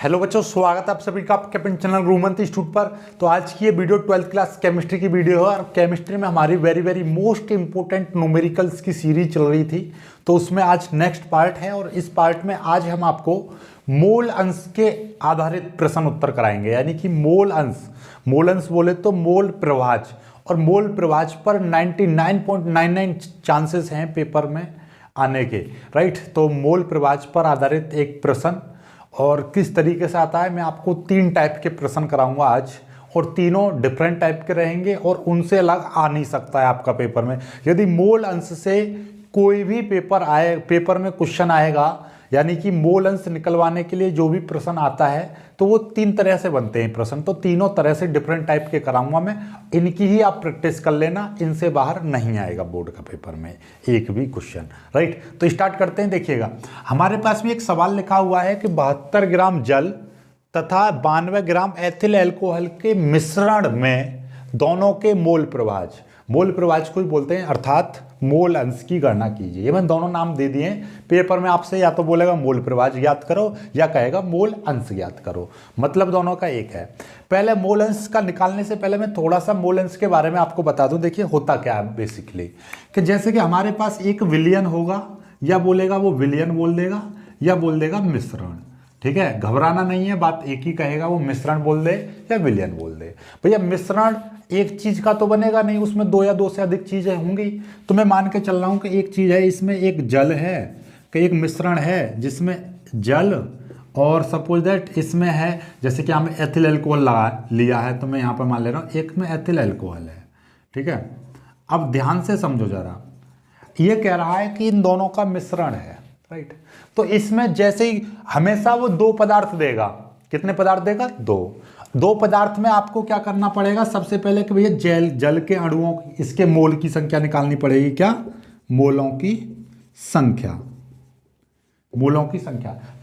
Hello बच्चों, स्वागत है आप सभी का आपके अपने चैनल गुरुमंत इंस्टीट्यूट पर। तो आज की ये वीडियो 12th क्लास केमिस्ट्री की वीडियो है और केमिस्ट्री में हमारी वेरी मोस्ट इंपॉर्टेंट न्यूमेरिकल्स की सीरीज चल रही थी। तो उसमें आज नेक्स्ट पार्ट है और इस पार्ट में आज हम आपको मोल अंश के आधारित प्रश्न उत्तर कराएंगे। यानी कि मोल अंश बोले तो मोल प्रभाज, और मोल प्रभाज पर 99.99 चांसेस हैं पेपर में आने के, राइट। तो मोल प्रभाज पर आधारित एक प्रश्न, और किस तरीके से आता है मैं आपको 3 टाइप के प्रश्न कराऊंगा आज, और तीनों डिफरेंट टाइप के रहेंगे और उनसे अलग आ नहीं सकता है आपका पेपर में। यदि मोल अंश से कोई भी पेपर में क्वेश्चन आएगा, यानी कि मोल अंश निकलवाने के लिए जो भी प्रश्न आता है तो वो 3 तरह से बनते हैं प्रश्न। तो तीनों तरह से डिफरेंट टाइप के कराऊंगा मैं, इनकी ही आप प्रैक्टिस कर लेना, इनसे बाहर नहीं आएगा बोर्ड का पेपर में एक भी क्वेश्चन, राइट। तो स्टार्ट करते हैं। देखिएगा, हमारे पास में एक सवाल लिखा हुआ है कि 72 ग्राम जल तथा 92 ग्राम एथिल अल्कोहल के मिश्रण में दोनों के मोल प्रभाज को ही बोलते हैं, अर्थात मोल अंश की गणना कीजिए। ये मैंने दोनों नाम दे दिए हैं। पेपर में आपसे या तो बोलेगा मोल प्रभाज ज्ञात करो या कहेगा मोल अंश ज्ञात करो, मतलब दोनों का एक है। पहले मोल अंश का निकालने से पहले मैं थोड़ा सा मोल अंश के बारे में आपको बता दूं। देखिए होता क्या है बेसिकली, कि जैसे कि हमारे पास एक विलयन होगा, या बोलेगा वो विलयन बोल देगा या बोल देगा मिश्रण, ठीक है। घबराना नहीं है, बात एक ही कहेगा, वो मिश्रण बोल दे या विलयन बोल दे। भैया मिश्रण एक चीज का तो बनेगा नहीं, उसमें 2 या 2 से अधिक चीजें होंगी। तो मैं मान के चल रहा हूं कि एक चीज है, इसमें एक जल है, कि एक मिश्रण है जिसमें जल, और सपोज दैट इसमें है, जैसे कि हमें एथिल अल्कोहल लिया है, तो मैं यहाँ पर मान ले रहा हूँ एक में एथिल अल्कोहल है, ठीक है। अब ध्यान से समझो जरा, ये कह रहा है कि इन दोनों का मिश्रण है, राइट। तो इसमें जैसे ही हमेशा वो 2 पदार्थ देगा, कितने पदार्थ देगा? 2 पदार्थ में आपको क्या करना पड़ेगा? सबसे पहले कि भैया जल के अणुओं की, इसके मोल की संख्या निकालनी पड़ेगी। क्या? मोलों की संख्या।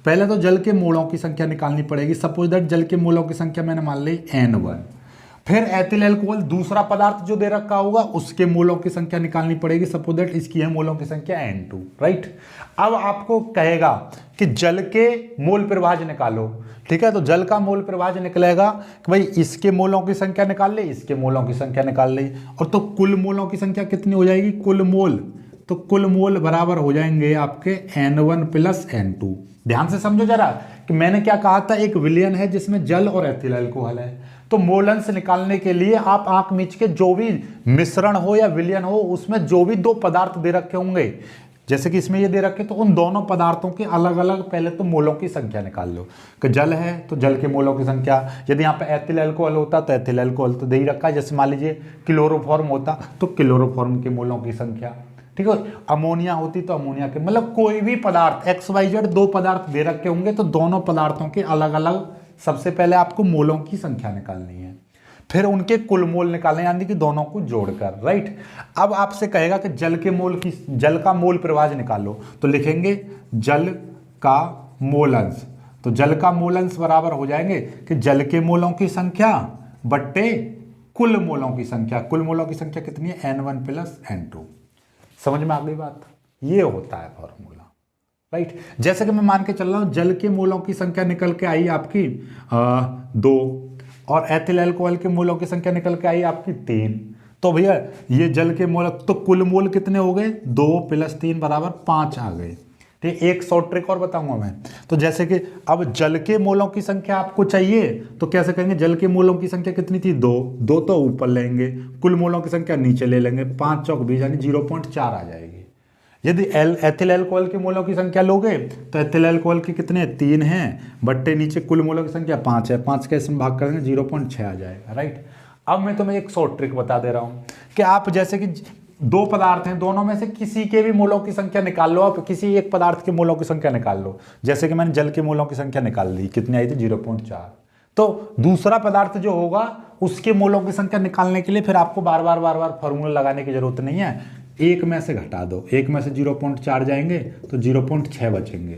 पहले तो जल के मोलों की संख्या निकालनी पड़ेगी। सपोज दैट जल के मोलों की संख्या मैंने मान ली N1। फिर एथिल अल्कोहल दूसरा पदार्थ जो दे रखा होगा उसके मोलों की संख्या निकालनी पड़ेगी। सपोज दैट इसकी है मोलों की संख्या N2, राइट। अब आपको कहेगा कि जल के मोल प्रभाज निकालो, ठीक है। तो जल का मोल प्रभाज निकलेगा कि भाई इसके मोलों की संख्या निकाल ले, इसके मोलों की संख्या निकाल ले, और तो कुल मोलों की संख्या कितनी हो जाएगी? कुल मोल बराबर हो जाएंगे आपके N1 प्लस N2। ध्यान से समझो जरा कि मैंने क्या कहा था, एक विलयन है जिसमें जल और एथिल अल्कोहल है। तो मोल अंश निकालने के लिए आप आंख मीच के जो भी मिश्रण हो या विलयन हो, उसमें जो भी 2 पदार्थ दे रखे होंगे, जैसे कि इसमें ये दे रखे, तो उन दोनों पदार्थों के अलग अलग पहले तो मोलों की संख्या निकाल लो। कि जल है तो जल के मोलों की संख्या, यदि यहाँ पे एथिल अल्कोहल होता तो एथिल अल्कोहल तो दे ही रखा है। जैसे मान लीजिए क्लोरोफॉर्म होता तो क्लोरोफॉर्म के मोलों की संख्या, ठीक है। अमोनिया होती तो अमोनिया के, मतलब कोई भी पदार्थ XYZ 2 पदार्थ दे रखे होंगे तो दोनों पदार्थों के अलग अलग सबसे पहले आपको मोलों की संख्या निकालनी है, फिर उनके कुल मोल निकालने, यानी कि दोनों को जोड़कर, राइट। अब आपसे कहेगा कि जल का मोल प्रभाज निकालो, तो लिखेंगे जल का मोल अंश। तो जल का मोल अंश बराबर हो जाएंगे कि जल के मोलों की संख्या बट्टे कुल मोलों की संख्या। कुल मोलों की संख्या कितनी है? N1 plus N2। समझ में आ गई बात? ये होता है फॉर्मूला, राइट। जैसे कि मैं मान के चल रहा हूं जल के मोलों की संख्या निकल के आई आपकी 2, और एथिल अल्कोहल के मोलों की संख्या निकल के आई आपकी 3। तो भैया ये जल के मोल, तो कुल मोल कितने हो गए? 2 प्लस 3 बराबर 5 आ गए, ठीक। एक शॉर्ट ट्रिक और बताऊंगा मैं। तो जैसे कि अब जल के मोलों की संख्या आपको चाहिए तो कैसे करेंगे? जल के मोलों की संख्या कितनी थी? 2 तो ऊपर लेंगे, कुल मोलों की संख्या नीचे ले लेंगे, 5 चौक 20 यानी 0.4 आ जाएगी। यदि एथिल अल्कोहल के मोलों की संख्या लोगे तो एथिल अल्कोहल के कितने? 3 हैं, बट्टे नीचे कुल मोलों की संख्या 5 है, 5 का इसमें भाग करेंगे 0.6 आ जाएगा, राइट। अब मैं तुम्हें एक शॉर्ट ट्रिक बता दे रहा हूं कि आप जैसे कि 2 पदार्थ हैं, दोनों में से किसी के भी मोलों की संख्या निकाल लो, आप किसी एक पदार्थ के मोलों की संख्या निकाल लो। जैसे कि मैंने जल के मोलों की संख्या निकाल ली, कितनी आई थी? 0.4। तो दूसरा पदार्थ जो होगा उसके मोलों की संख्या निकालने के लिए फिर आपको बार बार फॉर्मूला लगाने की जरूरत नहीं है। एक में से घटा दो, एक में से 0.4 जाएंगे तो 0.6 बचेंगे,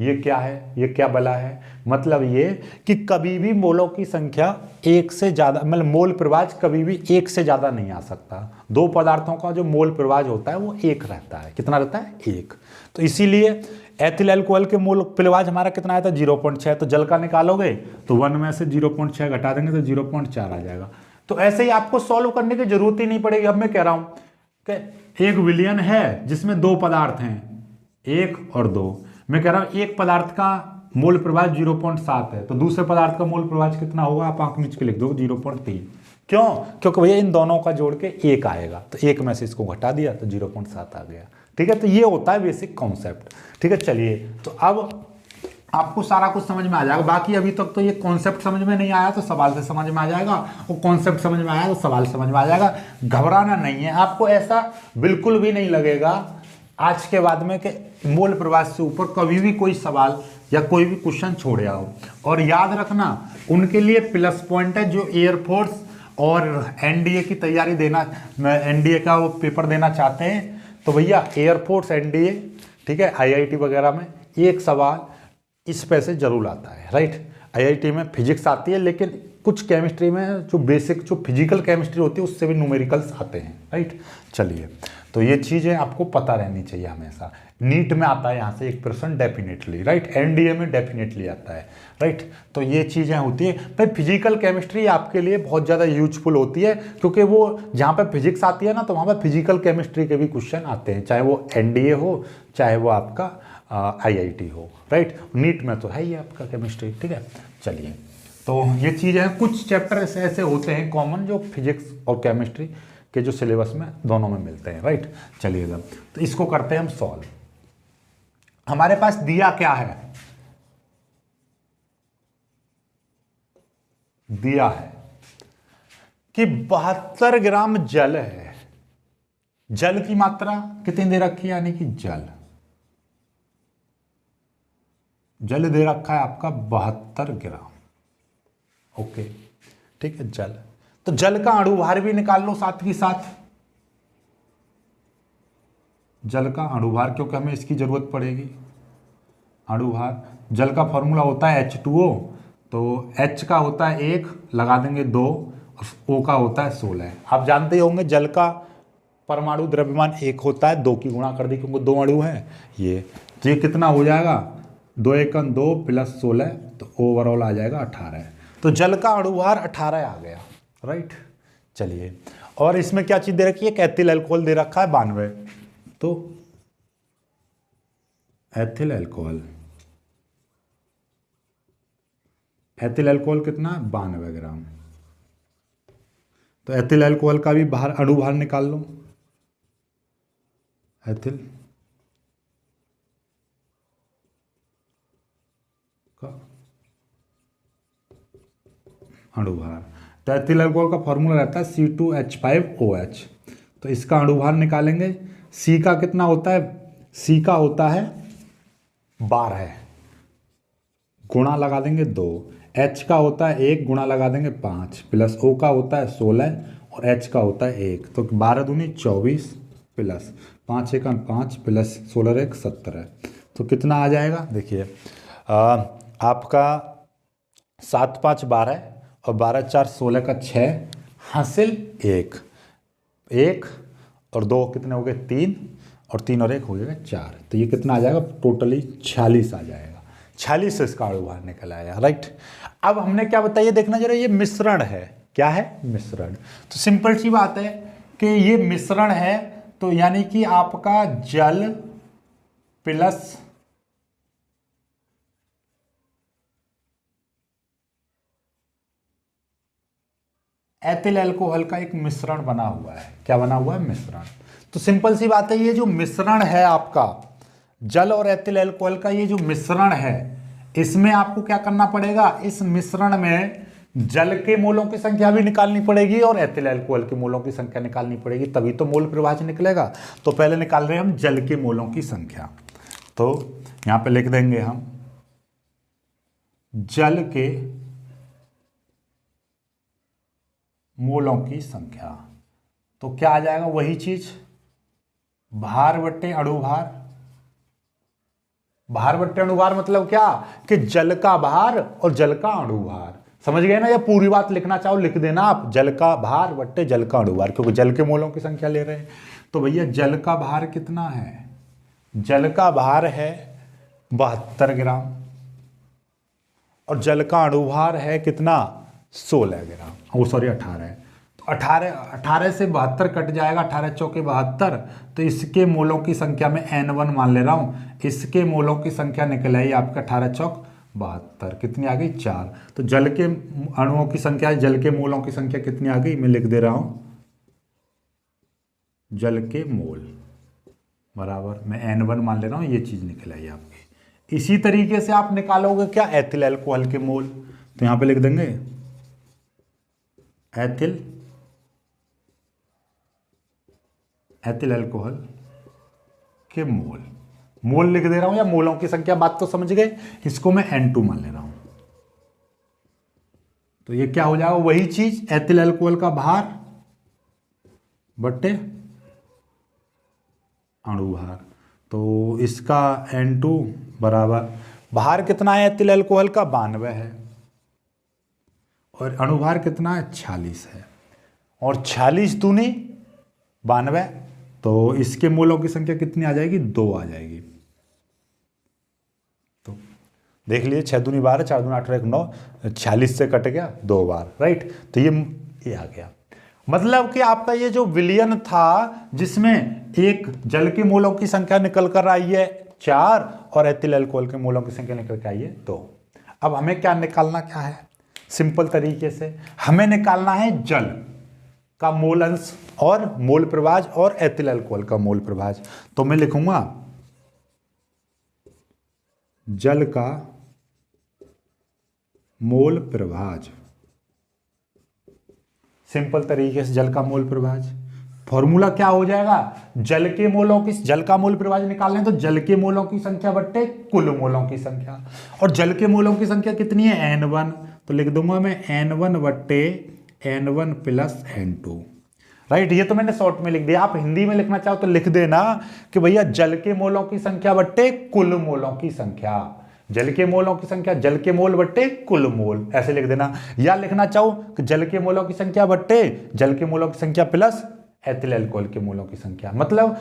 ये क्या है, ये क्या बला है, मतलब ये कि कभी भी मोलों की संख्या एक से ज्यादा, मतलब मोल प्रवाह कभी भी एक से ज्यादा नहीं आ सकता। दो पदार्थों का जो मोल प्रवाह होता है वो एक रहता है। कितना रहता है? एक। तो इसीलिए एथिल अल्कोहल के मोल प्रवाह हमारा कितना आया था? 0.6। तो जल का निकालोगे तो 1 में से 0.6 घटा देंगे तो 0.4 आ जाएगा। तो ऐसे ही आपको सॉल्व करने की जरूरत ही नहीं पड़ेगी। अब मैं कह रहा हूं कि एक विलयन है जिसमें दो पदार्थ हैं, 1 और 2। मैं कह रहा हूं एक पदार्थ का मोल प्रवाह 0.7 है, तो दूसरे पदार्थ का मोल प्रवाह कितना होगा? आप आंख नीच के लिख दो 0.3। क्यों? क्योंकि भैया इन दोनों का जोड़ के 1 आएगा, तो 1 में से इसको घटा दिया तो 0.7 आ गया। ठीक है, तो ये होता है बेसिक कॉन्सेप्ट। ठीक है, चलिए तो अब आपको सारा कुछ समझ में आ जाएगा। बाकी अभी तक तो ये कॉन्सेप्ट समझ में नहीं आया तो सवाल से समझ में आ जाएगा, और कॉन्सेप्ट समझ में आया तो सवाल समझ में आ जाएगा। घबराना नहीं है, आपको ऐसा बिल्कुल भी नहीं लगेगा आज के बाद में कि मोल प्रवाह से ऊपर कभी भी कोई सवाल या कोई भी क्वेश्चन छोड़े आओ। और याद रखना, उनके लिए प्लस पॉइंट है जो एयरफोर्स और एनडीए की तैयारी देना, एनडीए का वो पेपर देना चाहते हैं, तो भैया एयरफोर्स, एनडीए, ठीक है, आईआईटी वगैरह में एक सवाल इस पे से जरूर आता है, राइट। आईआईटी में फिजिक्स आती है, लेकिन कुछ केमिस्ट्री में जो बेसिक जो फिजिकल केमिस्ट्री होती है उससे भी न्यूमेरिकल्स आते हैं, राइट। चलिए, तो ये चीज़ें आपको पता रहनी चाहिए हमेशा। नीट में आता है यहाँ से 1% डेफिनेटली, राइट। एनडीए में डेफिनेटली आता है, राइट। तो ये चीज़ें होती है भाई। फिजिकल केमिस्ट्री आपके लिए बहुत ज़्यादा यूजफुल होती है, क्योंकि वो जहाँ पे फिजिक्स आती है ना, तो वहाँ पे फिजिकल केमिस्ट्री के भी क्वेश्चन आते हैं, चाहे वो एनडीए हो चाहे वो आपका आईआईटी हो, राइट। नीट में तो है ही आपका केमिस्ट्री। ठीक है, चलिए, तो ये चीज़ है। कुछ चैप्टर ऐसे होते हैं कॉमन जो फिजिक्स और केमिस्ट्री के जो सिलेबस में दोनों में मिलते हैं, राइट। चलिएगा, तो इसको करते हैं हम सॉल्व। हमारे पास दिया क्या है? दिया है कि 72 ग्राम जल है। जल की मात्रा कितनी दे रखी है? यानी कि जल दे रखा है आपका 72 ग्राम। ओके, ठीक है, जल। तो जल का अणुभार भी निकाल लो साथ ही साथ। जल का अणुभार, क्योंकि हमें इसकी जरूरत पड़ेगी। अणुभार, जल का फॉर्मूला होता है H2O, तो H का होता है 1, लगा देंगे 2, और O का होता है 16। आप जानते ही होंगे जल का परमाणु द्रव्यमान 1 होता है, 2 की गुणा कर दी क्योंकि 2 अणु हैं। ये कितना हो जाएगा? 2 एकम 2 प्लस 16, तो ओवरऑल आ जाएगा 18। तो जल का अणुभार 18 आ गया, राइट। चलिए, और इसमें क्या चीज दे रखी है? एथिल अल्कोहल दे रखा है 92। तो एथिल अल्कोहल कितना? 92 ग्राम। तो एथिल अल्कोहल का भी बाहर अणुभार निकाल लो। एथिल का अणुभार, तो एथिल अल्कोहल का फॉर्मूला रहता है C2H5OH। तो इसका अणुभार निकालेंगे। सी का कितना होता है? सी का होता है 12, गुणा लगा देंगे 2। H का होता है 1, गुणा लगा देंगे 5, प्लस O का होता है 16, और H का होता है 1। तो 12 दूनी 24 प्लस 5 एकम 5 प्लस 16 एक 17। तो कितना आ जाएगा? देखिए, आपका 7 5 12 और 12 4 16 का 6, हासिल 1 और 2 कितने हो गए? 3, और 3 और 1 हो जाएगा 4। तो ये कितना आ जाएगा? टोटली 46 आ जाएगा। 46 से इसका अणुभार निकल आया, राइट। अब हमने क्या बताइए, देखना जरा, ये मिश्रण है। क्या है? मिश्रण। तो सिंपल सी बात है कि ये मिश्रण है, तो यानी कि आपका जल प्लस एथिल अल्कोहल का एक मिश्रण बना हुआ है। क्या बना हुआ है? मिश्रण। तो सिंपल सी बात है, ये जो मिश्रण है आपका जल और एथिल अल्कोहल का, ये जो मिश्रण है, इसमें आपको क्या करना पड़ेगा? इस मिश्रण में जल के मोलों की संख्या भी निकालनी पड़ेगी और एथिल अल्कोहल के मोलों की संख्या निकालनी पड़ेगी, तभी तो मोल प्रवाह निकलेगा। तो पहले निकाल रहे हैं हम जल के मोलों की संख्या। तो यहां पे लिख देंगे हम जल के मोलों की संख्या। तो क्या आ जाएगा? वही चीज, भार बट्टे अणुभार भार बट्टे अणुभार मतलब क्या कि जल का भार और जल का अणुभार। समझ गए ना? या पूरी बात लिखना चाहो लिख देना आप, जल का भार बट्टे जल का अणुभार, क्योंकि जल के मोलों की संख्या ले रहे हैं। तो भैया जल का भार कितना है? जल का भार है 72 ग्राम और जल का अणुभार है कितना? 16 ग्राम। ओ सॉरी 18 है। तो 18 से 72 कट जाएगा, 18 चौके 72। तो इसके मोलों की संख्या में N1 मान ले रहा हूं। इसके मोलों की संख्या निकल आई आपका 18 चौक 72। कितनी आ गई? 4। तो जल के अणुओं की संख्या, जल के मोलों की संख्या कितनी आ गई? मैं लिख दे रहा हूं, जल के मोल बराबर मैं N1 मान ले रहा हूं, ये चीज निकल आई आपकी। इसी तरीके से आप निकालोगे क्या? एथिल अल्कोहल के मोल। तो यहां पे लिख देंगे एथिल अल्कोहल के मोल। मोल लिख दे रहा हूं या मोलों की संख्या, बात तो समझ गए। इसको मैं N2 मान ले रहा हूं। तो ये क्या हो जाएगा? वही चीज, एथिल अल्कोहल का भार बट्टे अणुभार। तो इसका N2 बराबर, भार कितना है एथिल अल्कोहल का? 92 है और अणुभार कितना है? 46 है। और 46 दूनी 92, तो इसके मोलों की संख्या कितनी आ जाएगी? 2 आ जाएगी। तो देख लीजिए, 6 दूनी 12, 4 दूनी 18, 1 9, 46 से कट गया 2 बार, राइट। तो ये आ गया। मतलब कि आपका ये जो विलयन था, जिसमें एक जल के मोलों की संख्या निकल कर आई है 4 और एथिल अल्कोहल के मोलों की संख्या निकल कर आई है 2। अब हमें क्या निकालना क्या है? सिंपल तरीके से हमें निकालना है जल का मोल अंश और मोल प्रभाज और एथिल अल्कोहल का मोल प्रभाज। तो मैं लिखूंगा जल का मोल प्रभाज। सिंपल तरीके से जल का मोल प्रभाज, फॉर्मूला क्या हो जाएगा? जल के मोलों की, जल का मोल प्रभाज निकालना है तो जल के मोलों की संख्या बट्टे कुल मोलों की संख्या। और जल के मोलों की संख्या कितनी है? N1। तो लिख दूंगा मैं N1 बट्टे N1 प्लस N2, राइट। ये तो मैंने शॉर्ट में लिख दिया। आप हिंदी में लिखना चाहो तो लिख देना कि भैया जल के मोलों की संख्या बट्टे कुल मोलों की संख्या। जल के मोलों की संख्या, जल के मोल बट्टे कुल मोल, ऐसे लिख देना। या लिखना चाहो कि जल के मोलों की संख्या बट्टे जल के मोलों की संख्या प्लस एथिल अल्कोहल के मोलों की संख्या। मतलब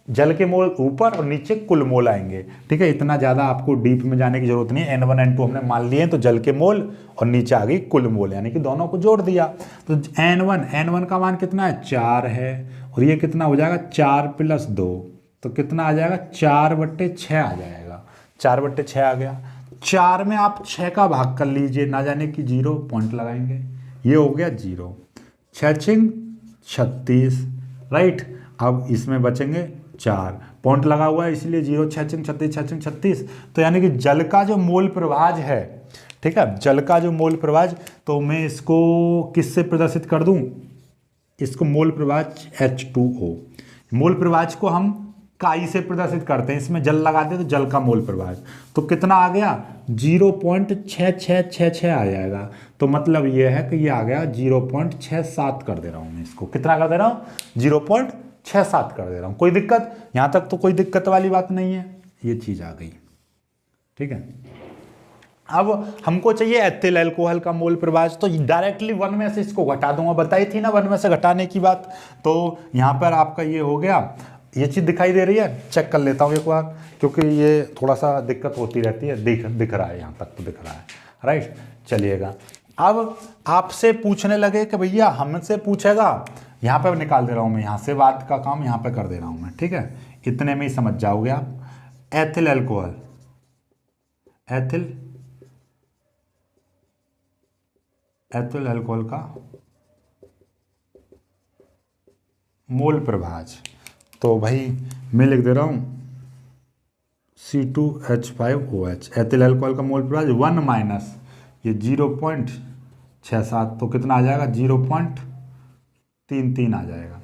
जल के मोल ऊपर और नीचे कुल मोल आएंगे, ठीक है। इतना ज्यादा आपको डीप में जाने की जरूरत नहीं है। N1 N2 हमने मान लिए, तो जल के मोल और नीचे आ गई कुल मोल, यानी कि दोनों को जोड़ दिया। तो N1 का मान कितना है? 4 है। और ये कितना हो जाएगा? 4 प्लस 2, तो कितना आ जाएगा? 4 बट्टे 6 आ जाएगा। 4 बट्टे 6 आ गया। 4 में आप 6 का भाग कर लीजिए, ना जाने की 0 पॉइंट लगाएंगे, ये हो गया 0। 6 छिंग 36, राइट। अब इसमें बचेंगे 4, पॉइंट लगा हुआ है इसलिए 0, 6 छिंग 36, 6 छिंग 36। तो यानी कि जल का जो मोल प्रभाज है, ठीक है, जल का जो मोल प्रभाज, तो मैं इसको किससे प्रदर्शित कर दूं? इसको मोल प्रभाज H2O, मोल प्रभाज को हम काई से प्रदर्शित करते हैं। इसमें जल लगा दे तो जल का मोल प्रभाज, तो कितना आ गया? 0.6666 आ जाएगा। तो मतलब ये है कि ये आ गया 0.67 कर दे रहा हूं मैं इसको। कितना कर दे रहा हूं? 0.67 कर दे रहा हूं। कोई दिक्कत? यहां तक तो कोई दिक्कत वाली बात नहीं है। ये चीज आ गई, ठीक है। अब हमको चाहिए एथिल अल्कोहल का मोल प्रभाज, तो डायरेक्टली 1 में से इसको घटा दूंगा। बताई थी ना 1 में से घटाने की बात। तो यहां पर आपका ये हो गया। ये चीज दिखाई दे रही है? चेक कर लेता हूं एक बार, क्योंकि ये थोड़ा सा दिक्कत होती रहती है। दिख रहा है, यहां तक तो दिख रहा है, राइट। चलिएगा, अब आपसे पूछने लगे कि भैया हमसे पूछेगा, यहां पे निकाल दे रहा हूं मैं, यहां से बात का काम यहां पे कर दे रहा हूं मैं, ठीक है। इतने में ही समझ जाओगे आप। एथिल अल्कोहल, एथिल अल्कोहल का मोल प्रभाज, तो भाई मैं लिख दे रहा हूं C2H5OH। एथिल अल्कोहल का मोल प्रभाज 1 माइनस ये 0.67, तो कितना आ जाएगा? 0.33 आ जाएगा।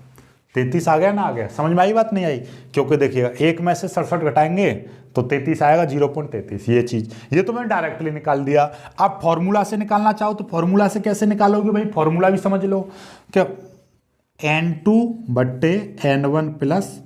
33 आ गया ना? आ गया। समझ में आई बात? नहीं आई? क्योंकि देखिएगा 1 में से 67 घटाएंगे तो 33 आएगा, 0.33। ये चीज, ये तो मैंने डायरेक्टली निकाल दिया। आप फॉर्मूला से निकालना चाहो तो फॉर्मूला से कैसे निकालोगे भाई? फॉर्मूला भी समझ लो क्या, N2 बट्टे N1 प्लस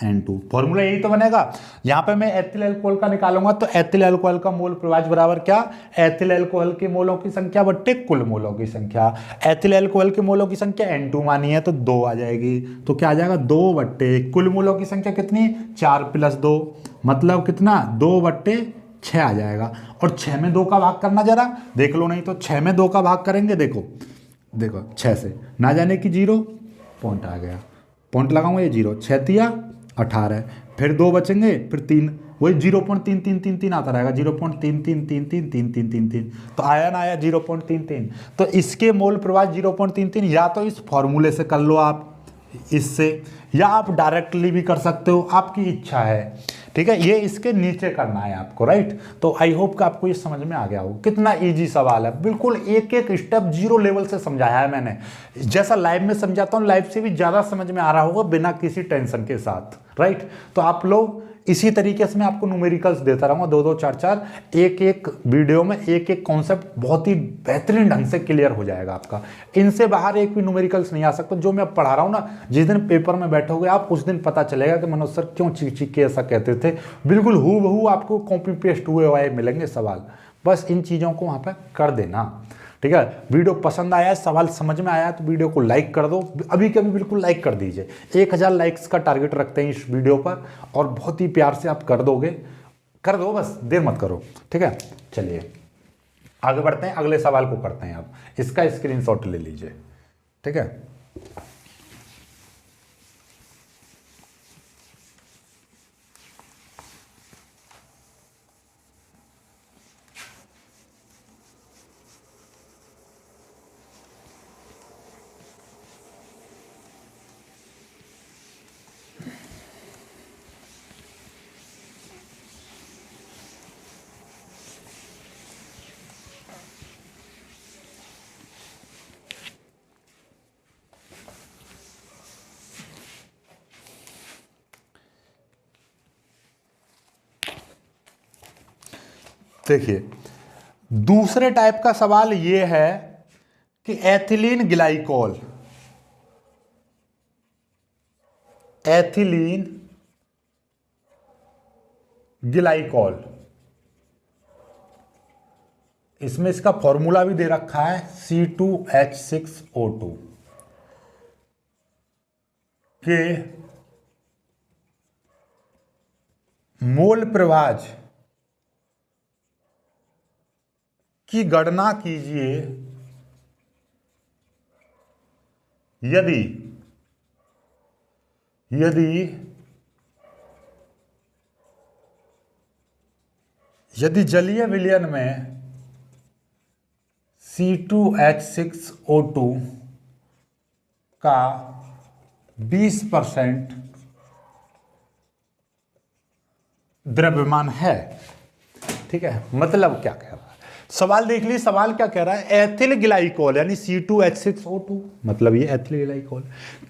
N2। फॉर्मूला यही तो बनेगा। यहाँ पे मैं एथिल अल्कोहल का निकालूंगा तो एथिल अल्कोहल का मोल प्रवाह बराबर क्या, एथिल अल्कोहल के मोलों की संख्या बट्टे कुल मोलों की संख्या। एथिल अल्कोहल के मोलों की संख्या N2 मानी है तो 2 आ जाएगी, तो क्या आ जाएगा 2 बट्टे कुल मोलों की संख्या कितनी, 4 + 2 मतलब कितना 2 बट्टे 6 आ जाएगा। और 6 में 2 का भाग करना जरा देख लो, नहीं तो 6 में 2 का भाग करेंगे, देखो देखो 6 से ना जाने की 0 पॉइंट आ गया, पॉइंट लगाऊंगा ये 0, 6 तिया 18, फिर 2 बचेंगे, फिर 3, वही 0.3333 आता रहेगा, 0.33333333, तो आया ना आया 0.33। तो इसके मोल प्रवाह 0.33 या तो इस फॉर्मूले से कर लो आप इससे, या आप डायरेक्टली भी कर सकते हो, आपकी इच्छा है, ठीक है। ये इसके नीचे करना है आपको, राइट। तो आई होप कि आपको ये समझ में आ गया हो, कितना इजी सवाल है, बिल्कुल एक एक स्टेप 0 लेवल से समझाया है मैंने। जैसा लाइव में समझाता हूँ, लाइव से भी ज़्यादा समझ में आ रहा होगा बिना किसी टेंशन के साथ, राइट। तो आप लोग इसी तरीके से मैं आपको न्यूमेरिकल्स देता रहूँगा, 2-2 4-4 एक वीडियो में एक कॉन्सेप्ट बहुत ही बेहतरीन ढंग से क्लियर हो जाएगा आपका। इनसे बाहर एक भी न्यूमेरिकल्स नहीं आ सकता। जो मैं पढ़ा रहा हूँ ना, जिस दिन पेपर में बैठोगे आप उस दिन पता चलेगा कि मनोज सर क्यों चीख के ऐसा कहते थे। बिल्कुल हूबहू आपको कॉपी पेस्ट हुए हुए मिलेंगे सवाल, बस इन चीज़ों को वहाँ पर कर देना, ठीक है। वीडियो पसंद आया है, सवाल समझ में आया है तो वीडियो को लाइक कर दो, अभी के अभी बिल्कुल लाइक कर दीजिए। 1000 लाइक्स का टारगेट रखते हैं इस वीडियो पर, और बहुत ही प्यार से आप कर दोगे, कर दो, बस देर मत करो, ठीक है। चलिए आगे बढ़ते हैं, अगले सवाल को करते हैं। आप इसका स्क्रीनशॉट ले लीजिए, ठीक है। देखिए दूसरे टाइप का सवाल ये है कि एथिलीन ग्लाइकोल, एथिलीन ग्लाइकोल, इसमें इसका फॉर्मूला भी दे रखा है C2H6O2 के मोल प्रवाह की गणना कीजिए यदि जलीय विलयन में C2H6O2 का 20% द्रव्यमान है, ठीक है। मतलब क्या कह रहा है सवाल, देख लीजिए सवाल क्या कह रहा है। एथिल ग्लाइकोल यानी C2H6O2, मतलब ये एथिल ग्लाइकोल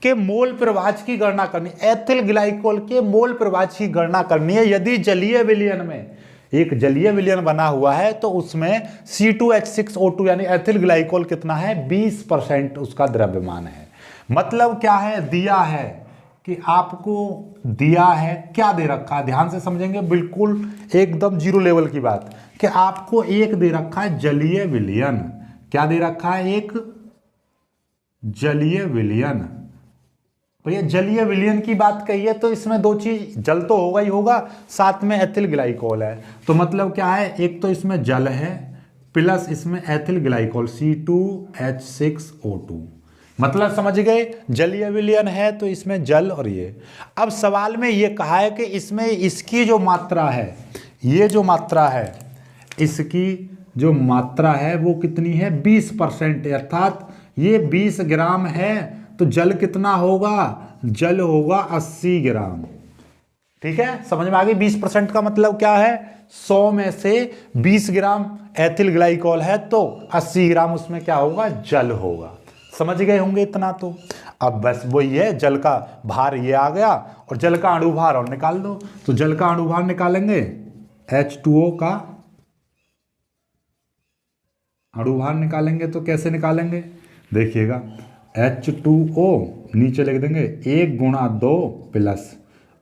के मोल प्रवाह की गणना करनी, एथिल ग्लाइकोल के मोल प्रवाह की गणना करनी है यदि जलीय विलयन में, एक जलीय विलयन बना हुआ है तो उसमें C2H6O2 यानी एथिल ग्लाइकोल कितना है, 20% उसका द्रव्यमान है। मतलब क्या है, दिया है कि आपको दिया है, क्या दे रखा है, ध्यान से समझेंगे, बिल्कुल एकदम 0 लेवल की बात, कि आपको एक दे रखा है जलीय विलयन। क्या दे रखा है, एक जलीय विलयन। भैया जलीय विलयन की बात कही है तो इसमें 2 चीज, जल तो होगा ही होगा, साथ में एथिल ग्लाइकोल है, तो मतलब क्या है, एक तो इसमें जल है प्लस इसमें एथिल ग्लाइकोल C2H6O2, मतलब समझ गए, जलीय विलयन है तो इसमें जल और ये। अब सवाल में ये कहा है कि इसमें इसकी जो मात्रा है, ये जो मात्रा है, इसकी जो मात्रा है वो कितनी है, 20%, अर्थात ये 20 ग्राम है तो जल कितना होगा, जल होगा 80 ग्राम, ठीक है। समझ में आ गई। 20% का मतलब क्या है, 100 में से 20 ग्राम एथिल ग्लाइकोल है तो 80 ग्राम उसमें क्या होगा, जल होगा। समझ गए होंगे इतना तो। अब बस वही है, जल का भार ये आ गया और जल का अणुभार और निकाल दो। तो जल का अणुभार निकालेंगे, H2O का अणुभार निकालेंगे तो कैसे निकालेंगे, देखिएगा H2O नीचे लिख देंगे 1 × 2 प्लस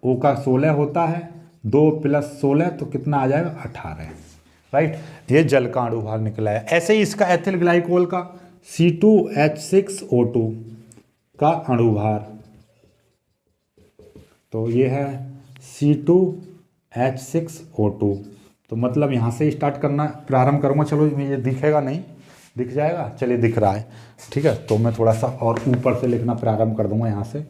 O का 16 होता है, 2 + 16 तो कितना आ जाएगा 18, राइट। ये जल का अणुभार निकला है। ऐसे ही इसका एथिल ग्लाइकोल का C2H6O2 का अणुभार, तो ये है C2H6O2। तो मतलब यहाँ से स्टार्ट करना प्रारंभ करूँगा। चलो ये दिखेगा नहीं, दिख जाएगा, चलिए दिख रहा है, ठीक है। तो मैं थोड़ा सा और ऊपर से लिखना प्रारंभ कर दूंगा यहाँ से।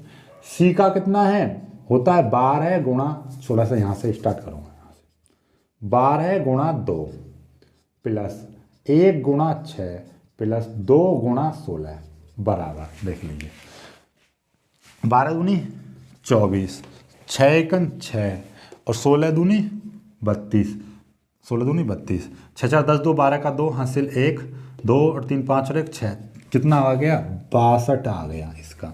C का कितना है, होता है 12 गुणा 16 से, यहाँ से स्टार्ट करूँगा, यहाँ से 12 गुणा 2 प्लस 1 गुणा 6 प्लस 2 गुणा 16 बराबर, देख लीजिए 12 दूनी 24, 6 एकन 6 और 16 दूनी 32, 16 दूनी 32, 6 4 10 2 12 का 2 हासिल 1 2 और 3 5 और 1 6, कितना आ गया 62 आ गया इसका,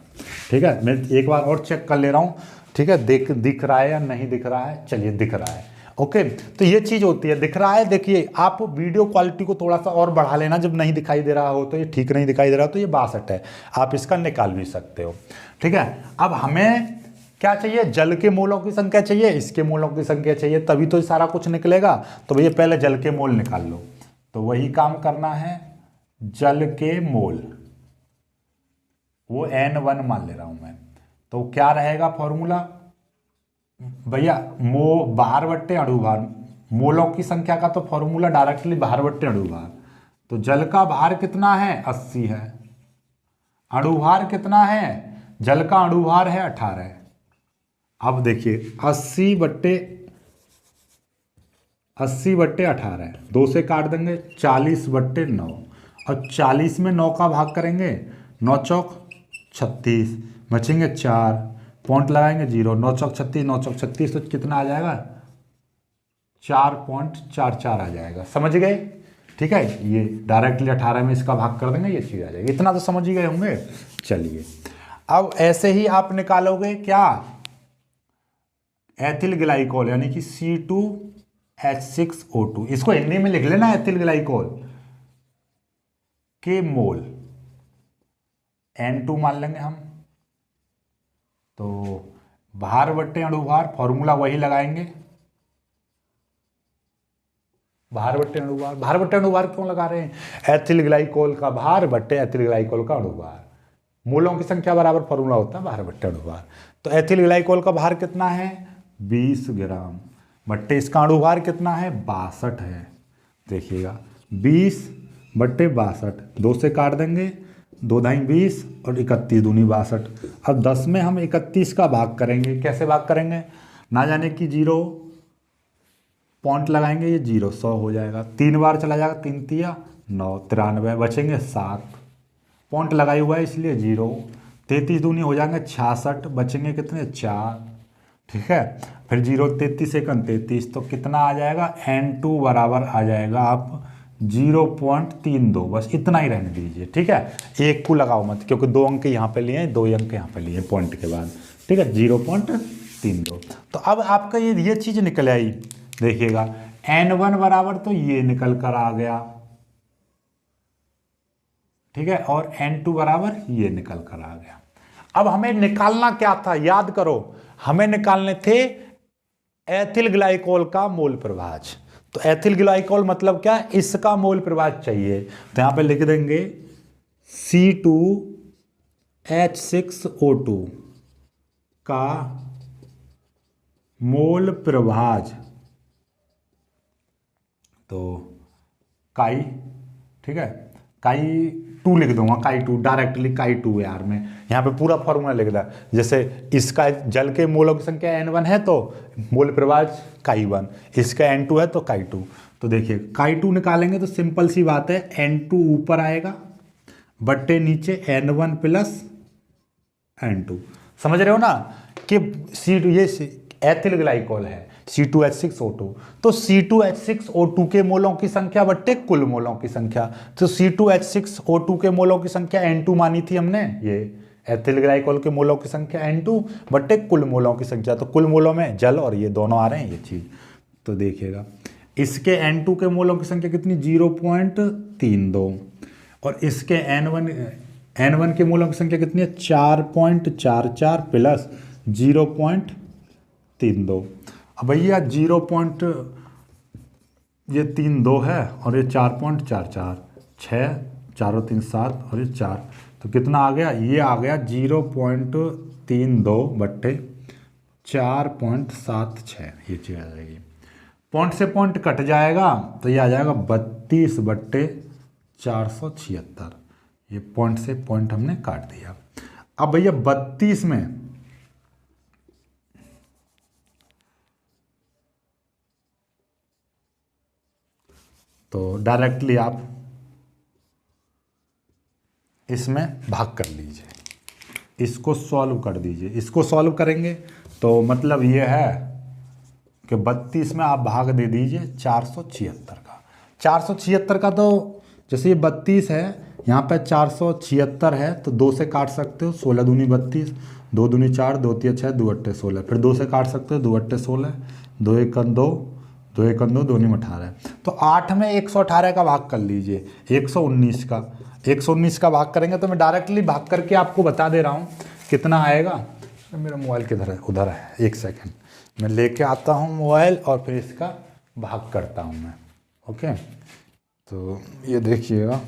ठीक है। मैं एक बार और चेक कर ले रहा हूँ, ठीक है, दिख रहा है या नहीं दिख रहा है, चलिए दिख रहा है, ओके। तो ये चीज़ होती है, दिख रहा है। देखिए आप वीडियो क्वालिटी को थोड़ा सा और बढ़ा लेना, जब नहीं दिखाई दे रहा हो तो, ये ठीक नहीं दिखाई दे रहा हो तो ये 62 है, आप इसका निकाल भी सकते हो, ठीक है। अब हमें क्या चाहिए, जल के मोलों की संख्या चाहिए, इसके मोलों की संख्या चाहिए, तभी तो सारा कुछ निकलेगा। तो भैया पहले जल के मोल निकाल लो, तो वही काम करना है। जल के मोल वो N1 मान ले रहा हूं मैं, तो क्या रहेगा फॉर्मूला भैया, भार बट्टे अणुभार, मोलों की संख्या का तो फॉर्मूला डायरेक्टली भार बट्टे अणुभार। तो जल का भार कितना है 80 है, अणुभार कितना है, जल का अणुभार है 18। अब देखिए 80 बट्टे 18, 2 से काट देंगे, 40 बट्टे 9, और 40 में 9 का भाग करेंगे, 9 चौक 36, बचेंगे 4, पॉइंट लगाएंगे 0, 9 चौक 36, 9 चौक 36, तो कितना आ जाएगा 4.44 आ जाएगा, समझ गए, ठीक है। ये डायरेक्टली 18 में इसका भाग कर देंगे, ये चीज़ आ जाएगी, इतना तो समझ ही गए होंगे। चलिए अब ऐसे ही आप निकालोगे क्या, एथिल ग्लाइकोल यानी कि C2H6O2, इसको हिंदी में लिख लेना, एथिल ग्लाइकोल के मोल N2 मान लेंगे हम। तो भार बट्टे अणुभार, फॉर्मूला वही लगाएंगे, भार बट्टे अणुभार। भार बट्टे अणुभार क्यों लगा रहे हैं, एथिल ग्लाइकोल का भार बट्टे एथिल ग्लाइकोल का अणुभार, मोलों की संख्या बराबर फॉर्मूला होता है भार बट्टे अणुभार। तो एथिल ग्लाइकोल का भार कितना है 20 ग्राम, बट्टे इसका अणुभार कितना है 62 है, देखिएगा 20 बट्टे 62, 2 से काट देंगे, 2 दाई 20 और 31 दूनी 62। अब 10 में हम 31 का भाग करेंगे, कैसे भाग करेंगे, ना जाने कि 0 पॉइंट लगाएंगे, ये 0 100 हो जाएगा, 3 बार चला जाएगा, 3 तिया 9, 93, बचेंगे 7, पॉइंट लगाई हुआ है इसलिए 0, 33 दूनी हो जाएंगे 66, बचेंगे कितने 4, ठीक है। फिर 0 33 सेकंड 33, तो कितना आ जाएगा N2 बराबर आ जाएगा आप 0.32, बस इतना ही रहने दीजिए, ठीक है। 1 को लगाओ मत, क्योंकि 2 अंक यहाँ पे लिए हैं, 2 अंक यहाँ पे लिए पॉइंट के बाद, ठीक है, 0.32। तो अब आपका ये चीज़ निकल आई, देखिएगा N1 बराबर तो ये निकल कर आ गया, ठीक है, और N2 बराबर ये निकल कर आ गया। अब हमें निकालना क्या था, याद करो, हमें निकालने थे एथिल ग्लाइकोल का मोल प्रभाज। तो एथिल ग्लाइकोल मतलब क्या, इसका मोल प्रभाज चाहिए, तो यहां पे लिख देंगे C2H6O2 का मोल प्रभाज, तो काई, ठीक है, काई 2 लिख दूंगा, काई 2 डायरेक्टली, काई 2 यार, मैं यहाँ पे पूरा फॉर्मूला लिख दिया। जैसे इसका जल के मोलों की संख्या N1 है तो मोल प्रभाज काई 1, इसका N2 है तो काई 2। तो देखिए काई 2 निकालेंगे तो सिंपल सी बात है, N2 ऊपर आएगा बट्टे नीचे N1 प्लस N2, समझ रहे हो ना कि ये एथिल ग्लाइकोल है C2H6O2, तो C2H6O2 के मोलों की संख्या बट्टे कुल मोलों की संख्या, तो C2H6O2 के मोलों की संख्या N2 मानी थी हमने, ये एथिल ग्लाइकोल के मोलों की संख्या N2 बट्टे कुल मोलों की संख्या, तो कुल मोलों में जल और ये दोनों आ रहे हैं, ये चीज़। तो देखिएगा इसके N2 के मोलों की संख्या कितनी 0.32, और इसके N1 के मोलों की संख्या कितनी है 4.44 प्लस 0.32, 32। अब भैया 0 पॉइंट, ये 32 है और ये 4.44, 6 4 3 7 और ये 4, तो कितना आ गया, ये आ गया 0.32/4.76, ये चीज़ आ जाएगी। पॉइंट से पॉइंट कट जाएगा तो ये आ जाएगा 32/476, ये पॉइंट से पॉइंट हमने काट दिया। अब भैया 32 में तो डायरेक्टली आप इसमें भाग कर लीजिए, इसको सॉल्व कर दीजिए। इसको सॉल्व करेंगे तो मतलब ये है कि 32 में आप भाग दे दीजिए 476 का। 476 का तो जैसे ये 32 है, यहाँ पे 476 है तो 2 से काट सकते हो, 16 दूनी 32, 2 दूनी 4, 2 तिया 6, 2 अट्ठे 16, फिर 2 से काट सकते हो, 2 अट्ठे 16, 2 एकन 2, 2 एकन 2, 2 नीम 18। तो 8 में 118 का भाग कर लीजिए, 119 का, 119 का भाग करेंगे तो मैं डायरेक्टली भाग करके आपको बता दे रहा हूँ कितना आएगा। मेरा मोबाइल किधर है, उधर है, एक सेकंड मैं लेके आता हूँ मोबाइल और फिर इसका भाग करता हूँ मैं। ओके, तो ये देखिएगा,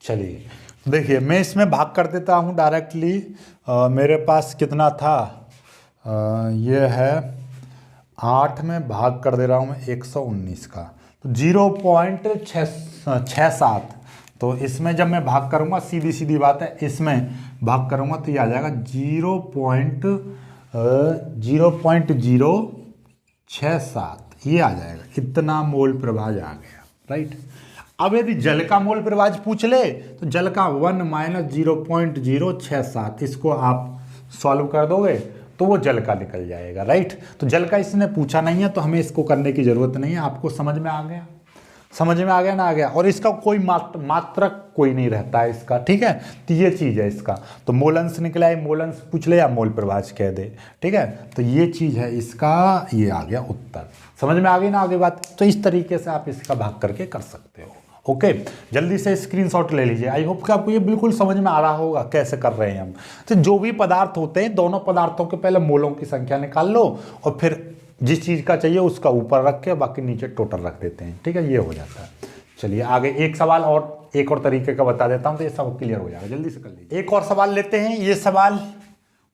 चलिए देखिए मैं इसमें भाग कर देता हूँ डायरेक्टली। मेरे पास कितना था, ये है 8 में भाग कर दे रहा हूँ मैं 119 का, तो 0.67। तो इसमें जब मैं भाग करूँगा, सीधी सीधी बात है, इसमें भाग करूँगा तो ये आ जाएगा 0.067, ये आ जाएगा, इतना मोल प्रभाज आ गया, राइट। अब यदि जल का मोल प्रभाज पूछ ले तो जल का 1 - 0.067, इसको आप सॉल्व कर दोगे तो वो जल का निकल जाएगा, राइट। तो जल का इसने पूछा नहीं है तो हमें इसको करने की जरूरत नहीं है। आपको समझ में आ गया, समझ में आ गया ना, आ गया। और इसका कोई मात्रक कोई नहीं रहता है इसका, ठीक है। तो ये चीज़ है इसका, तो मोलंस निकला है, मोलंस पूछ ले या मोल प्रभाज कह दे, ठीक है। तो ये चीज़ है इसका, ये आ गया उत्तर। समझ में आ गई ना आगे बात। तो इस तरीके से आप इसका भाग करके कर सकते हो। ओके, जल्दी से स्क्रीनशॉट ले लीजिए। आई होप कि आपको ये बिल्कुल समझ में आ रहा होगा कैसे कर रहे हैं हम। तो जो भी पदार्थ होते हैं, दोनों पदार्थों के पहले मोलों की संख्या निकाल लो और फिर जिस चीज़ का चाहिए उसका ऊपर रख के बाकी नीचे टोटल रख देते हैं, ठीक है। ये हो जाता है। चलिए आगे एक सवाल और, एक और तरीके का बता देता हूँ तो ये सब क्लियर हो जाएगा। जल्दी से कर लीजिए। एक और सवाल लेते हैं। ये सवाल,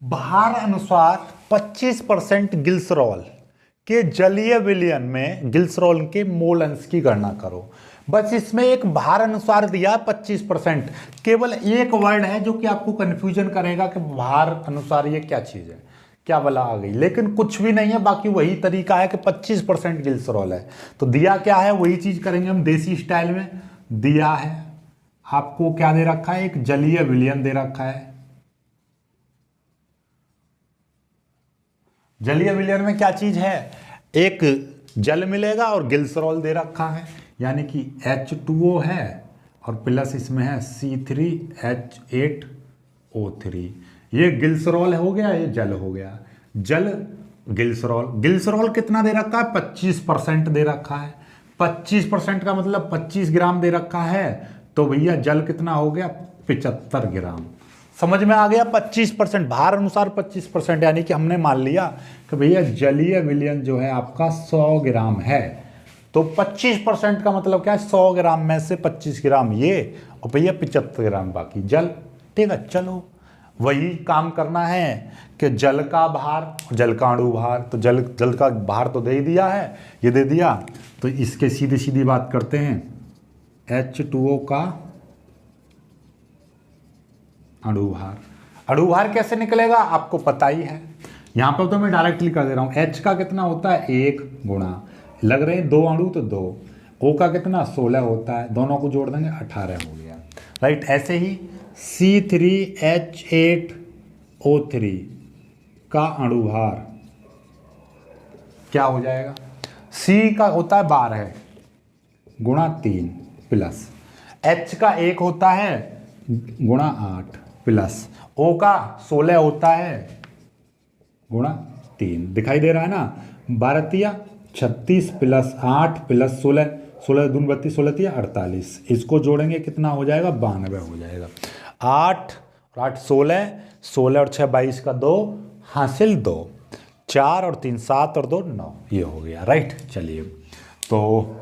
भार अनुसार 25% ग्लिसरॉल के जलीय विलयन में ग्लिसरॉल के मोल अंश की गणना करो। बस इसमें एक भार अनुसार दिया 25%, केवल एक वर्ड है जो कि आपको कंफ्यूजन करेगा कि भार अनुसार ये क्या चीज़ है, क्या बला आ गई, लेकिन कुछ भी नहीं है। बाकी वही तरीका है कि 25% ग्लिसरॉल है। तो दिया क्या है वही चीज़ करेंगे हम देसी स्टाइल में। दिया है आपको क्या दे रखा है, एक जलीय विलयन दे रखा है। जलीय विलयन में क्या चीज़ है, एक जल मिलेगा और ग्लिसरॉल दे रखा है, यानी कि H2O है और प्लस इसमें है C3H8O3। ये ग्लिसरॉल हो गया, ये जल हो गया। जल ग्लिसरॉल, ग्लिसरॉल कितना दे रखा है, 25% दे रखा है। 25% का मतलब 25 ग्राम दे रखा है। तो भैया जल कितना हो गया, 75 ग्राम। समझ में आ गया। 25% भार अनुसार 25%, यानी कि हमने मान लिया कि भैया जलीय विलयन जो है आपका 100 ग्राम है। तो 25% का मतलब क्या है, 100 ग्राम में से 25 ग्राम ये और भैया 75 ग्राम बाकी जल, ठीक है। चलो वही काम करना है कि जल का भार, जल का अणु भार, तो जल का भार तो दे ही दिया है, ये दे दिया। तो इसके सीधी सीधी बात करते हैं, H2O का अणु भार। अणु भार कैसे निकलेगा आपको पता ही है। यहाँ पर तो मैं डायरेक्टली कर दे रहा हूँ। H का कितना होता है, 1 गुणा, लग रहे हैं 2 अणु तो 2, O का कितना 16 होता है, दोनों को जोड़ देंगे 18 हो गया, राइट। ऐसे ही C3H8O3 का अणुभार क्या हो जाएगा? C का होता है 12 गुणा 3 प्लस H का 1 होता है गुणा 8 प्लस O का 16 होता है गुणा 3। दिखाई दे रहा है ना? 12 36 प्लस 8 प्लस 16, 16 दूनी 32, 16 तिया 48। इसको जोड़ेंगे कितना हो जाएगा? 92 हो जाएगा। 8 और 8 16, 16 और 6 22 का 2 हासिल 2, 4 और 3 7 और 2 9, ये हो गया। राइट, चलिए तो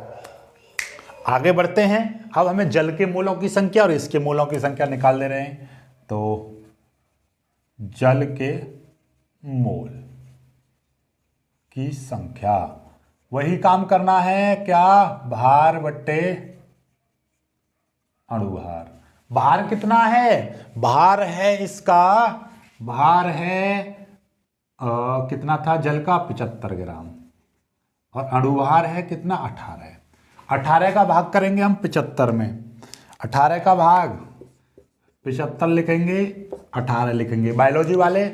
आगे बढ़ते हैं। अब हमें जल के मोलों की संख्या और इसके मोलों की संख्या निकाल दे रहे हैं। तो जल के मोल की संख्या, वही काम करना है क्या? भार बट्टे अणुभार। भार कितना है? भार है इसका, भार है कितना था जल का? 75 ग्राम। और अणुभार है कितना? 18। 18 का भाग करेंगे हम 75 में। 18 का भाग 75 लिखेंगे, 18 लिखेंगे। बायोलॉजी वाले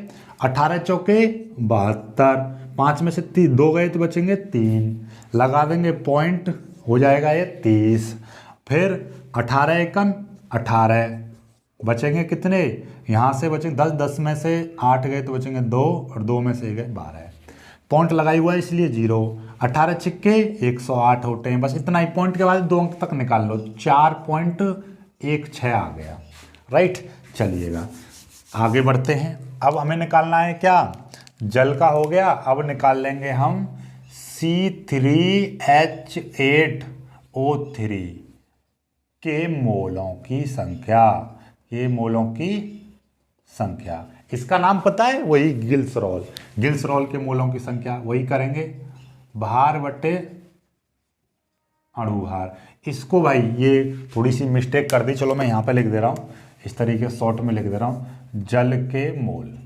18 चौके 72, 5 में से 2 गए तो बचेंगे 3, लगा देंगे पॉइंट, हो जाएगा ये 30। फिर 18 एकम 18, बचेंगे कितने? यहाँ से बचेंगे 10, 10 में से 8 गए तो बचेंगे 2 और 2 में से गए 12। पॉइंट लगाई हुआ है इसलिए 0। 18 छिक्के 108 होते हैं। बस इतना ही। पॉइंट के बाद 2 अंक तक निकाल लो, 4.16 आ गया। राइट, चलिएगा आगे बढ़ते हैं। अब हमें निकालना है क्या? जल का हो गया। अब निकाल लेंगे हम C3H8O3 के मोलों की संख्या। ये मोलों की संख्या, इसका नाम पता है? वही गिल्सरॉल। गिल्सरॉल के मोलों की संख्या वही करेंगे, भार बटे अणुभार। इसको भाई ये थोड़ी सी मिस्टेक कर दी, चलो मैं यहाँ पे लिख दे रहा हूँ, इस तरीके से शॉर्ट में लिख दे रहा हूँ। जल के मोल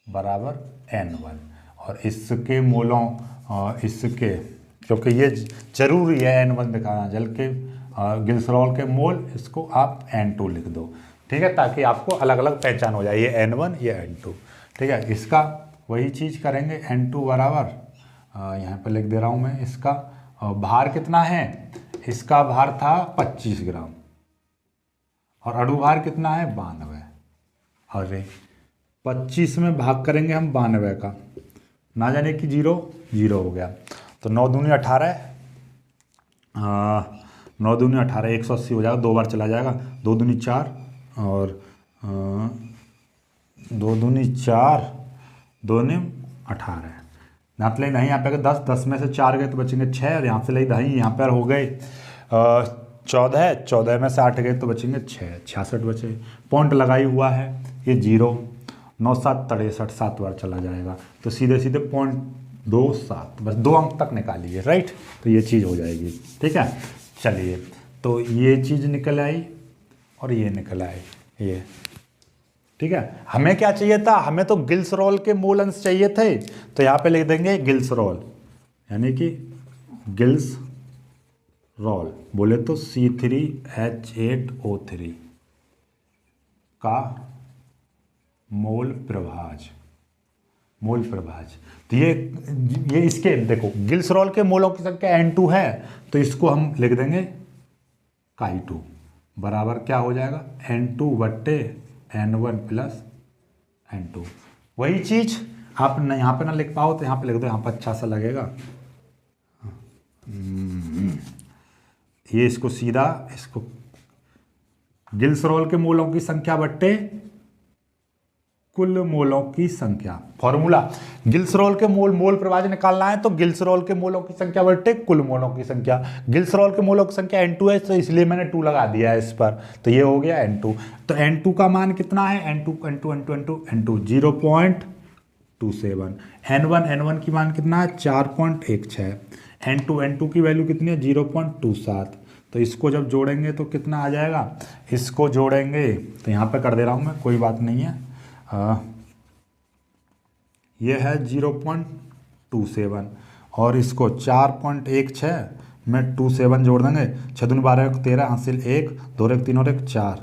बराबर N1 और इसके मोलों इसके, क्योंकि ये जरूरी है N1 दिखाना। जल के गिल्सरॉल के मोल, इसको आप N2 लिख दो, ठीक है, ताकि आपको अलग अलग पहचान हो जाए, ये N1 ये N2। ठीक है, इसका वही चीज़ करेंगे। N2 बराबर यहाँ पे लिख दे रहा हूँ मैं। इसका भार कितना है? इसका भार था 25 ग्राम और अणुभार कितना है? 92। अरे 25 में भाग करेंगे हम 92 का, ना जाने कि 0 0 हो गया। तो 9 दूनी 18, 9 दूनी 18, 180 हो जाएगा। 2 बार चला जाएगा। 2 दूनी 4 और 2 दूनी 4, 2 ने 18। यहाँ पे नहीं, यहाँ पे 10, 10 में से 4 गए तो बचेंगे 6 और यहाँ से ले ढाई, यहाँ पर हो गए 14, 14 में से 8 गए तो बचेंगे 6, 66 बचे। पॉइंट लगाई हुआ है ये 0, 9 7 63, 7 बार चला जाएगा तो सीधे सीधे 0.27, बस 2 अंक तक निकालिए। राइट, तो ये चीज़ हो जाएगी। ठीक है, चलिए तो ये चीज़ निकल आई और ये निकल आए ये। ठीक है, हमें क्या चाहिए था? हमें तो गिल्सरॉल के मोल अंश चाहिए थे, तो यहाँ पे लिख देंगे गिल्सरॉल, यानी कि गिल्सरॉल बोले तो C3H8O3 का मोल प्रभाज। मोल प्रभाज तो ये इसके देखो, गिल्सरॉल के मोलों की संख्या N2 है, तो इसको हम लिख देंगे Chi2 बराबर क्या हो जाएगा? N2 बट्टे N1 प्लस N2। वही चीज आप न यहाँ पे ना लिख पाओ तो यहाँ पे लिख दो, यहाँ पर अच्छा सा लगेगा। ये इसको सीधा, इसको गिल्सरॉल के मोलों की संख्या बट्टे कुल मोलों की संख्या। फॉर्मूला, गिल्सरॉल के मोल प्रभाज निकालना है तो गिल्सरॉल के मोलों की संख्या बट्टे कुल मोलों की संख्या। गिल्सरॉल के मोलों की संख्या N2 है, तो इसलिए मैंने 2 लगा दिया है इस पर, तो ये हो गया N2। तो N2 का मान कितना है? N2 0.27। N1 की मान कितना है? 4.16। N2 की वैल्यू कितनी है? 0.27। तो इसको जब जोड़ेंगे तो कितना आ जाएगा? इसको जोड़ेंगे तो यहाँ पे कर दे रहा हूँ मैं, कोई बात नहीं है। ये है 0.27 और इसको 4.16 में 27 जोड़ देंगे। 6 दूनी 12 13 हासिल 1, 2 1 3 और 1 4,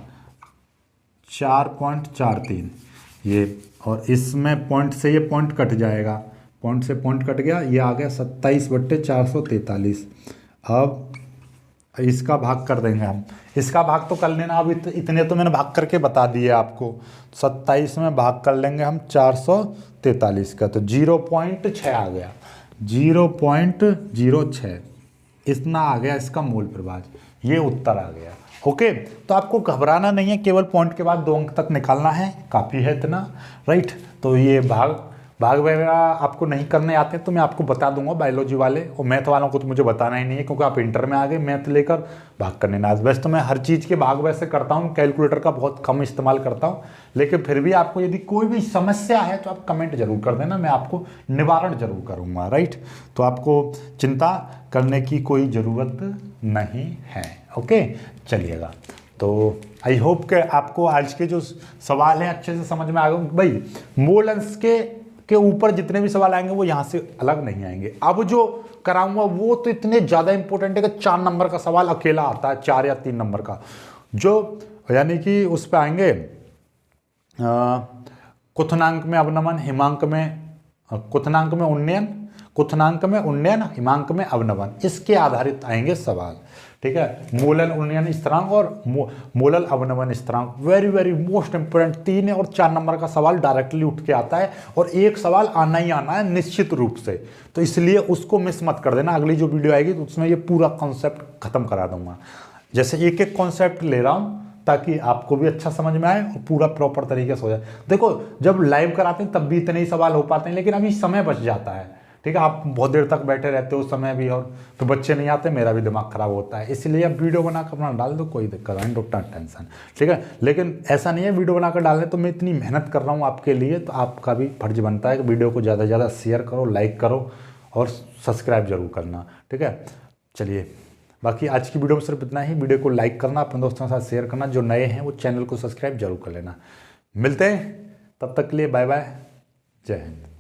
4.43 ये, और इसमें पॉइंट से ये पॉइंट कट जाएगा, पॉइंट से पॉइंट कट गया, ये आ गया 27/443। अब इसका भाग कर देंगे हम, इसका भाग तो कर लेना, अब इतने तो मैंने भाग करके बता दिए आपको। 27 में भाग कर लेंगे हम 443 का, तो 0.6 आ गया, 0.06 इतना आ गया इसका मूल प्रभाज, ये उत्तर आ गया। ओके, तो आपको घबराना नहीं है, केवल पॉइंट के बाद 2 अंक तक निकालना है, काफ़ी है इतना, राइट। तो ये भाग वगैरह आपको नहीं करने आते हैं तो मैं आपको बता दूंगा, बायोलॉजी वाले और मैथ वालों को तो मुझे बताना ही नहीं है, क्योंकि आप इंटर में आ गए मैथ लेकर, भाग करने ना। वैसे तो मैं हर चीज़ के भाग वैसे करता हूँ, कैलकुलेटर का बहुत कम इस्तेमाल करता हूँ, लेकिन फिर भी आपको यदि कोई भी समस्या है तो आप कमेंट जरूर कर देना, मैं आपको निवारण जरूर करूँगा, राइट। तो आपको चिंता करने की कोई ज़रूरत नहीं है। ओके, चलिएगा। तो आई होप कि आपको आज के जो सवाल हैं अच्छे से समझ में आ गए। भाई मोल अंश के ऊपर जितने भी सवाल आएंगे वो यहाँ से अलग नहीं आएंगे। अब जो कराऊंगा वो तो इतने ज़्यादा इंपॉर्टेंट है कि 4 नंबर का सवाल अकेला आता है, 4 या 3 नंबर का, जो यानी कि उस पर आएंगे क्वथनांक में अवनमन, हिमांक में क्वथनांक में उन्नयन, क्वथनांक में उन्नयन, हिमांक में अवनमन, इसके आधारित आएंगे सवाल, ठीक है। मूलल उन्नयन स्थिरांक और मूलल अवनमन स्थिरांक, वेरी वेरी मोस्ट इंपोर्टेंट। 3 और 4 नंबर का सवाल डायरेक्टली उठ के आता है, और एक सवाल आना ही आना है निश्चित रूप से, तो इसलिए उसको मिस मत कर देना। अगली जो वीडियो आएगी तो उसमें ये पूरा कॉन्सेप्ट खत्म करा दूंगा, जैसे एक एक कॉन्सेप्ट ले रहा हूँ, ताकि आपको भी अच्छा समझ में आए और पूरा प्रॉपर तरीके से हो जाए। देखो जब लाइव कराते हैं तब भी इतने ही सवाल हो पाते हैं, लेकिन अभी समय बच जाता है, ठीक है। आप बहुत देर तक बैठे रहते हो उस समय भी, और तो बच्चे नहीं आते, मेरा भी दिमाग खराब होता है, इसलिए अब वीडियो बनाकर अपना डाल दो, कोई दिक्कत नहीं, डॉक्टर टेंशन, ठीक है। लेकिन ऐसा नहीं है वीडियो बनाकर डालने तो मैं इतनी मेहनत कर रहा हूँ आपके लिए, तो आपका भी फर्ज बनता है कि वीडियो को ज़्यादा से ज़्यादा शेयर करो, लाइक करो और सब्सक्राइब जरूर करना, ठीक है। चलिए, बाकी आज की वीडियो में सिर्फ इतना ही। वीडियो को लाइक करना, अपने दोस्तों के साथ शेयर करना, जो नए हैं वो चैनल को सब्सक्राइब जरूर कर लेना। मिलते हैं, तब तक के लिए बाय बाय, जय हिंद।